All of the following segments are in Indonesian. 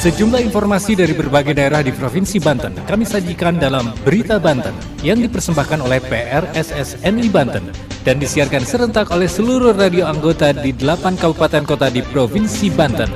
Sejumlah informasi dari berbagai daerah di Provinsi Banten kami sajikan dalam Berita Banten yang dipersembahkan oleh PRSSNI Banten dan disiarkan serentak oleh seluruh radio anggota di 8 kabupaten kota di Provinsi Banten.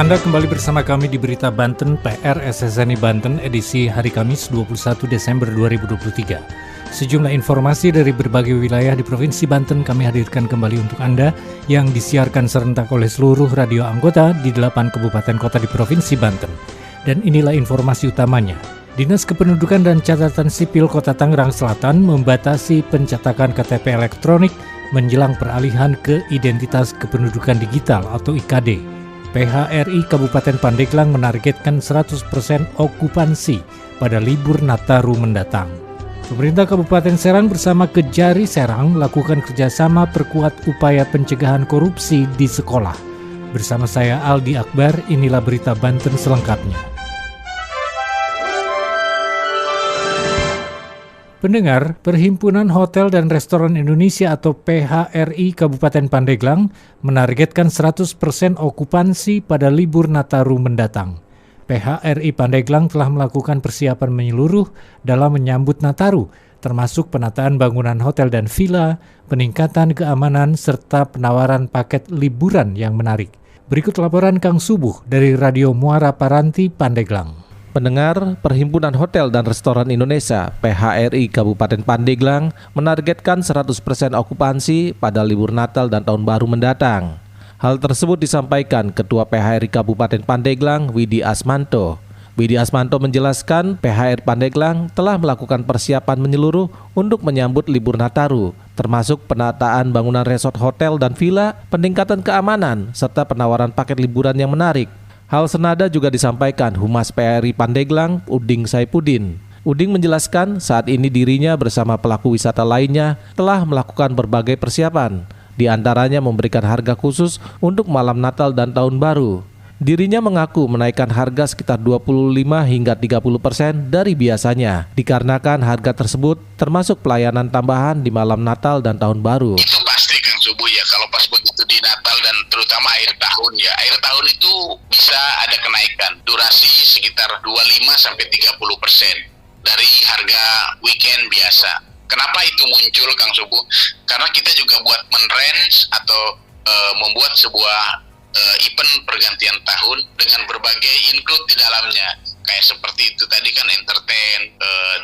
Anda kembali bersama kami di Berita Banten PRSSNI Banten edisi hari Kamis 21 Desember 2023. Sejumlah informasi dari berbagai wilayah di Provinsi Banten kami hadirkan kembali untuk Anda yang disiarkan serentak oleh seluruh radio anggota di 8 kabupaten kota di Provinsi Banten. Dan inilah informasi utamanya. Dinas Kependudukan dan Catatan Sipil Kota Tangerang Selatan membatasi pencetakan KTP elektronik menjelang peralihan ke Identitas Kependudukan Digital atau IKD. PHRI Kabupaten Pandeglang menargetkan 100% okupansi pada libur Nataru mendatang. Pemerintah Kabupaten Serang bersama Kejari Serang melakukan kerjasama perkuat upaya pencegahan korupsi di sekolah. Bersama saya Aldi Akbar, inilah Berita Banten selengkapnya. Pendengar, Perhimpunan Hotel dan Restoran Indonesia atau PHRI Kabupaten Pandeglang menargetkan 100% okupansi pada libur Nataru mendatang. PHRI Pandeglang telah melakukan persiapan menyeluruh dalam menyambut Nataru, termasuk penataan bangunan hotel dan villa, peningkatan keamanan, serta penawaran paket liburan yang menarik. Berikut laporan Kang Subuh dari Radio Muara Paranti Pandeglang. Pendengar, Perhimpunan Hotel dan Restoran Indonesia PHRI Kabupaten Pandeglang menargetkan 100% okupansi pada libur Natal dan Tahun Baru mendatang. Hal tersebut disampaikan Ketua PHRI Kabupaten Pandeglang, Widi Asmanto. Widi Asmanto menjelaskan PHRI Pandeglang telah melakukan persiapan menyeluruh untuk menyambut libur Nataru, termasuk penataan bangunan resort hotel dan villa, peningkatan keamanan, serta penawaran paket liburan yang menarik. Hal senada juga disampaikan Humas PHRI Pandeglang, Uding Saipudin. Uding menjelaskan saat ini dirinya bersama pelaku wisata lainnya telah melakukan berbagai persiapan, di antaranya memberikan harga khusus untuk malam Natal dan Tahun Baru. Dirinya mengaku menaikkan harga sekitar 25 hingga 30% dari biasanya, dikarenakan harga tersebut termasuk pelayanan tambahan di malam Natal dan Tahun Baru. Itu pasti Kang Subuh ya, kalau pas begitu di Natal dan terutama akhir tahun ya. Akhir tahun itu bisa ada kenaikan, durasi sekitar 25-30% dari harga weekend biasa. Kenapa itu muncul Kang Subuh? Karena kita juga buat men-range atau membuat sebuah event pergantian tahun dengan berbagai include di dalamnya. Kayak seperti itu tadi kan entertain,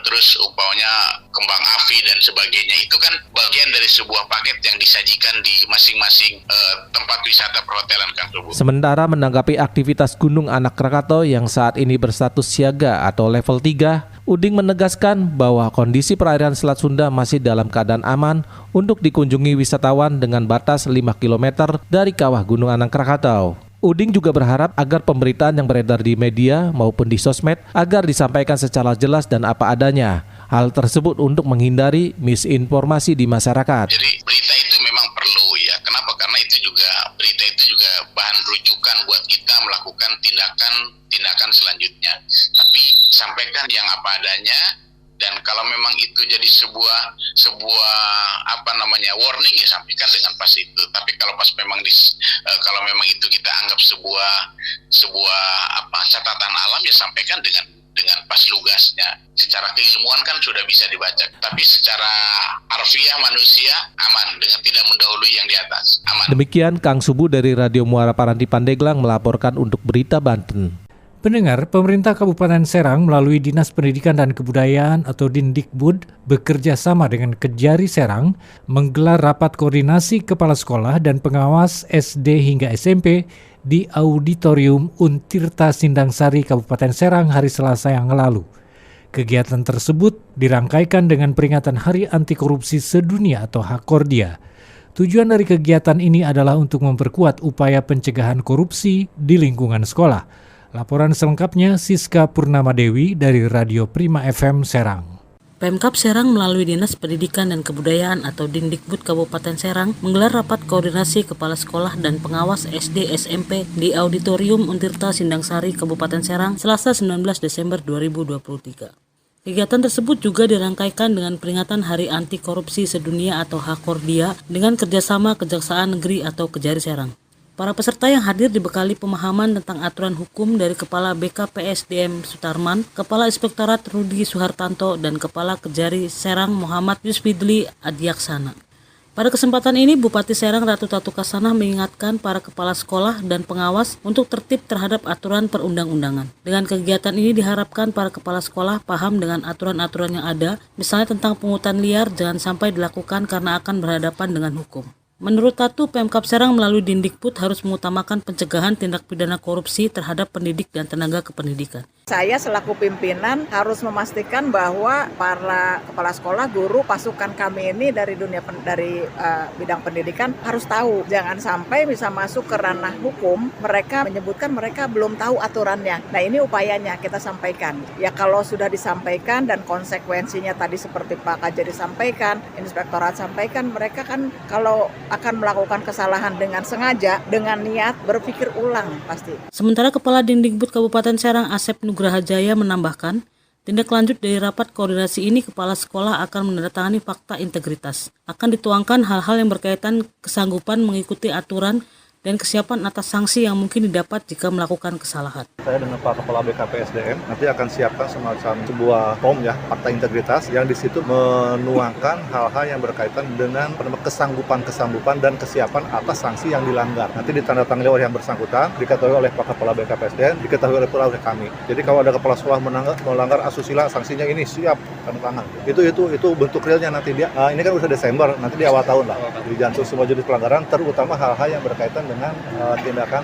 terus umpamanya kembang api dan sebagainya. Itu kan bagian dari sebuah paket yang disajikan di masing-masing tempat wisata perhotelan Kang Subuh. Sementara menanggapi aktivitas Gunung Anak Krakatau yang saat ini berstatus siaga atau level 3, Uding menegaskan bahwa kondisi perairan Selat Sunda masih dalam keadaan aman untuk dikunjungi wisatawan dengan batas 5 km dari kawah Gunung Anak Krakatau. Uding juga berharap agar pemberitaan yang beredar di media maupun di sosmed agar disampaikan secara jelas dan apa adanya. Hal tersebut untuk menghindari misinformasi di masyarakat. Jadi berita itu memang perlu ya. Kenapa? Karena berita itu juga bahan rujukan buat kita melakukan tindakan selanjutnya. Tapi sampaikan yang apa adanya, dan kalau memang itu jadi sebuah warning ya sampaikan dengan pas itu. Tapi kalau pas memang kalau memang itu kita anggap sebuah catatan alam ya sampaikan dengan pas lugasnya. Secara keilmuan kan sudah bisa dibaca, tapi secara harfiah manusia aman dengan tidak mendahului yang di atas. Aman. Demikian Kang Subuh dari Radio Muara Paranti Pandeglang melaporkan untuk Berita Banten. Pendengar, pemerintah Kabupaten Serang melalui Dinas Pendidikan dan Kebudayaan atau Dindikbud bekerja sama dengan Kejari Serang menggelar rapat koordinasi kepala sekolah dan pengawas SD hingga SMP di Auditorium Untirta Sindangsari Kabupaten Serang hari Selasa yang lalu. Kegiatan tersebut dirangkaikan dengan peringatan Hari Anti Korupsi Sedunia atau Hakordia. Tujuan dari kegiatan ini adalah untuk memperkuat upaya pencegahan korupsi di lingkungan sekolah. Laporan selengkapnya Siska Purnamadewi dari Radio Prima FM Serang. Pemkab Serang melalui Dinas Pendidikan dan Kebudayaan atau Dindikbud Kabupaten Serang menggelar rapat koordinasi kepala sekolah dan pengawas SD SMP di Auditorium Untirta Sindangsari Kabupaten Serang Selasa 19 Desember 2023. Kegiatan tersebut juga dirangkaikan dengan peringatan Hari Anti Korupsi Sedunia atau Hakordia dengan kerjasama Kejaksaan Negeri atau Kejari Serang. Para peserta yang hadir dibekali pemahaman tentang aturan hukum dari Kepala BKPSDM Sutarman, Kepala Inspektorat Rudi Suhartanto, dan Kepala Kejari Serang Muhammad Yusfidli Adiaksana. Pada kesempatan ini, Bupati Serang Ratu Tatu Kasanah mengingatkan para kepala sekolah dan pengawas untuk tertib terhadap aturan perundang-undangan. Dengan kegiatan ini diharapkan para kepala sekolah paham dengan aturan-aturan yang ada, misalnya tentang pungutan liar jangan sampai dilakukan karena akan berhadapan dengan hukum. Menurut Tatu, Pemkab Serang melalui Dindikbud harus mengutamakan pencegahan tindak pidana korupsi terhadap pendidik dan tenaga kependidikan. Saya selaku pimpinan harus memastikan bahwa para kepala sekolah, guru, pasukan kami ini dari bidang pendidikan harus tahu. Jangan sampai bisa masuk ke ranah hukum, mereka menyebutkan mereka belum tahu aturannya. Nah, ini upayanya kita sampaikan. Ya kalau sudah disampaikan dan konsekuensinya tadi seperti Pak Kajari sampaikan, Inspektorat sampaikan, mereka kan kalau akan melakukan kesalahan dengan sengaja, dengan niat, berpikir ulang pasti. Sementara Kepala Dindikbud Kabupaten Serang Asep Nugraha Jaya menambahkan, tindak lanjut dari rapat koordinasi ini kepala sekolah akan menandatangani fakta integritas. Akan dituangkan hal-hal yang berkaitan kesanggupan mengikuti aturan dan kesiapan atas sanksi yang mungkin didapat jika melakukan kesalahan. Saya dengan Pak Kepala BKPSDM nanti akan siapkan semacam sebuah form ya, fakta integritas yang di situ menuangkan hal-hal yang berkaitan dengan kesanggupan dan kesiapan atas sanksi yang dilanggar. Nanti ditandatangani oleh yang bersangkutan, diketahui oleh Pak Kepala BKPSDM, diketahui oleh kami. Jadi kalau ada kepala sekolah melanggar asusila, sanksinya ini siap tanda tangan. Itu bentuk realnya nanti dia. Ini kan udah Desember, nanti di awal tahun lah. Dijantung semua jenis pelanggaran, terutama hal-hal yang berkaitan dengan tindakan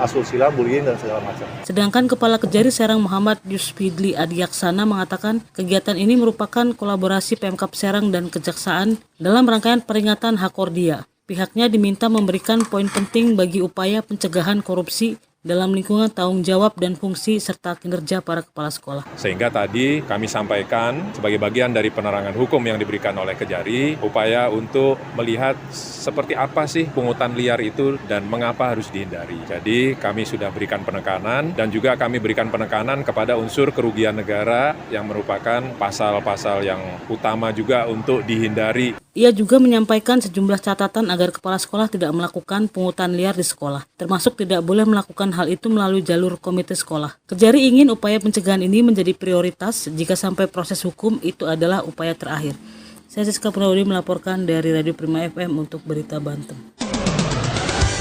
asusila, bullying dan segala macam. Sedangkan Kepala Kejari Serang Muhammad Yusfidli Adiaksana mengatakan kegiatan ini merupakan kolaborasi Pemkab Serang dan Kejaksaan dalam rangkaian peringatan Hakordia. Pihaknya diminta memberikan poin penting bagi upaya pencegahan korupsi dalam lingkungan tanggung jawab dan fungsi serta kinerja para kepala sekolah. Sehingga tadi kami sampaikan sebagai bagian dari penerangan hukum yang diberikan oleh Kejari, upaya untuk melihat seperti apa sih pungutan liar itu dan mengapa harus dihindari. Jadi kami sudah berikan penekanan dan juga kami berikan penekanan kepada unsur kerugian negara yang merupakan pasal-pasal yang utama juga untuk dihindari. Ia juga menyampaikan sejumlah catatan agar kepala sekolah tidak melakukan pungutan liar di sekolah, termasuk tidak boleh melakukan hal itu melalui jalur komite sekolah. Kejari ingin upaya pencegahan ini menjadi prioritas jika sampai proses hukum itu adalah upaya terakhir. Saya Siska Purnawati melaporkan dari Radio Prima FM untuk Berita Banten.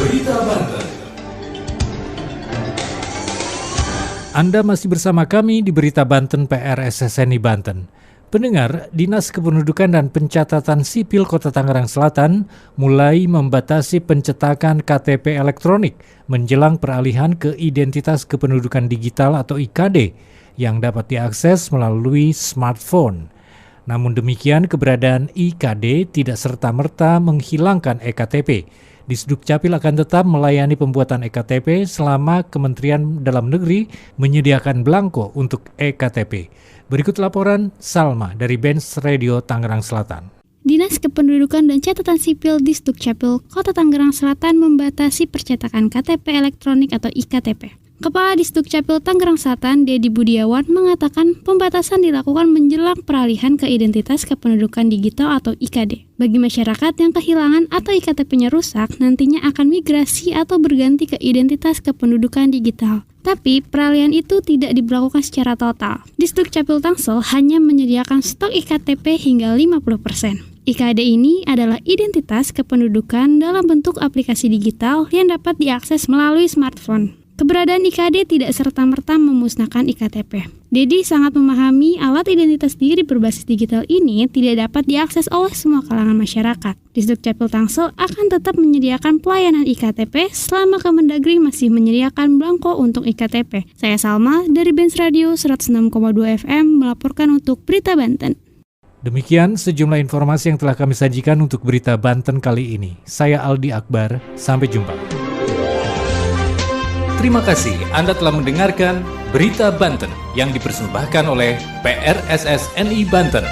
Berita Banten. Anda masih bersama kami di Berita Banten PR SSNI Banten. Pendengar, Dinas Kependudukan dan Pencatatan Sipil Kota Tangerang Selatan mulai membatasi pencetakan KTP elektronik menjelang peralihan ke Identitas Kependudukan Digital atau IKD yang dapat diakses melalui smartphone. Namun demikian, keberadaan IKD tidak serta-merta menghilangkan EKTP. Disdukcapil akan tetap melayani pembuatan EKTP selama Kementerian Dalam Negeri menyediakan belangko untuk EKTP. Berikut laporan Salma dari Benz Radio Tangerang Selatan. Dinas Kependudukan dan Catatan Sipil Disdukcapil Kota Tangerang Selatan membatasi percetakan KTP elektronik atau IKTP. Kepala Disdukcapil Tangerang Selatan, Dedi Budiawan, mengatakan pembatasan dilakukan menjelang peralihan ke Identitas Kependudukan Digital atau IKD. Bagi masyarakat yang kehilangan atau IKTP-nya rusak, nantinya akan migrasi atau berganti ke Identitas Kependudukan Digital. Tapi, peralihan itu tidak diberlakukan secara total. Disdukcapil Tangsel hanya menyediakan stok IKTP hingga 50%. IKD ini adalah identitas kependudukan dalam bentuk aplikasi digital yang dapat diakses melalui smartphone. Keberadaan IKD tidak serta-merta memusnahkan IKTP. Dedi sangat memahami alat identitas diri berbasis digital ini tidak dapat diakses oleh semua kalangan masyarakat. Disdukcapil Tangsel akan tetap menyediakan pelayanan IKTP selama Kemendagri masih menyediakan belangko untuk IKTP. Saya Salma dari Benz Radio 106,2 FM melaporkan untuk Berita Banten. Demikian sejumlah informasi yang telah kami sajikan untuk Berita Banten kali ini. Saya Aldi Akbar, sampai jumpa. Terima kasih Anda telah mendengarkan Berita Banten yang dipersembahkan oleh PRSSNI Banten.